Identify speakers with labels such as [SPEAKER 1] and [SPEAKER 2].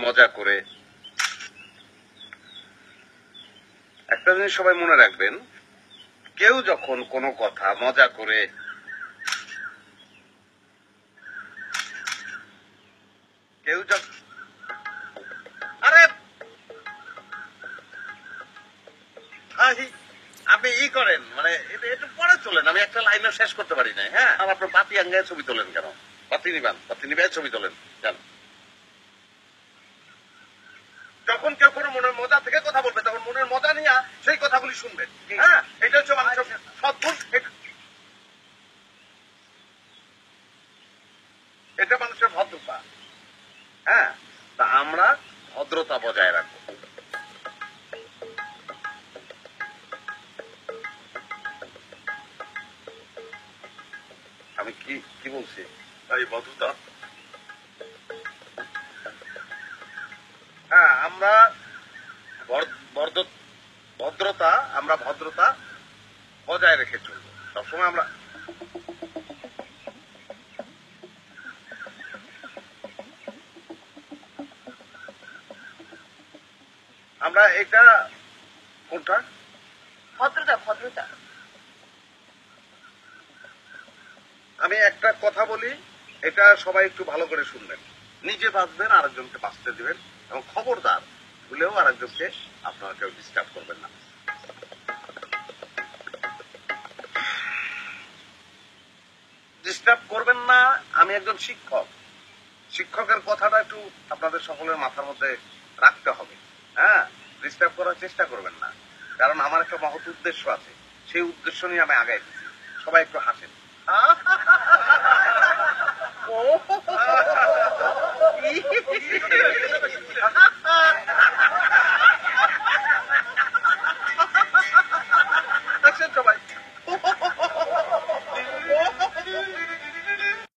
[SPEAKER 1] মজা করে। একটা জিনিস সবাই মনে রাখবেন, কেউ যখন কোনো কথা মজা করে আরে আপনি ই করেন, মানে একটু পরে চলেন, আমি একটা লাইনও শেষ করতে পারি না। হ্যাঁ, আর আপনার বাতি আঙ্গায় ছবি তোলেন কেন? বাতি নিবান, বাতি নিবে ছবি তোলেন কেন? যখন কেউ কোনো মনের মজা থেকে কথা বলবে, তখন মনের মজা নিয়ে সেই কথাগুলি শুনবেন। হ্যাঁ, এটা হচ্ছে মানুষের সদ্গুণ, এটা মানুষের ভদ্রতা। হ্যাঁ, তা আমরা ভদ্রতা বজায় রাখবো। আমি কি কি বলছি? এই ভদ্রতা, হ্যাঁ আমরা ভদ্রতা, আমরা ভদ্রতা বজায় রেখে চলবো সবসময়। আমরা এটা কোনটা?
[SPEAKER 2] ভদ্রতা, ভদ্রতা।
[SPEAKER 1] আমি একটা কথা বলি, এটা সবাই একটু ভালো করে শুনবেন। নিজে বাঁচবেন, আরেকজনকে বাঁচতে দিবেন, এবং খবরদার ভুলেও আরেকজনকে আপনারা কেউ ডিস্টার্ব করবেন না। ডিস্টার্ব করবেন না। আমি একজন শিক্ষক, শিক্ষকের কথাটা একটু আপনাদের সকলের মাথার মধ্যে রাখতে হবে। হ্যাঁ, ডিস্টার্ব করার চেষ্টা করবেন না, কারণ আমার একটা মহৎ উদ্দেশ্য আছে। সেই উদ্দেশ্য নিয়ে আমি আগাইছি। সবাই একটু হাসেন। ও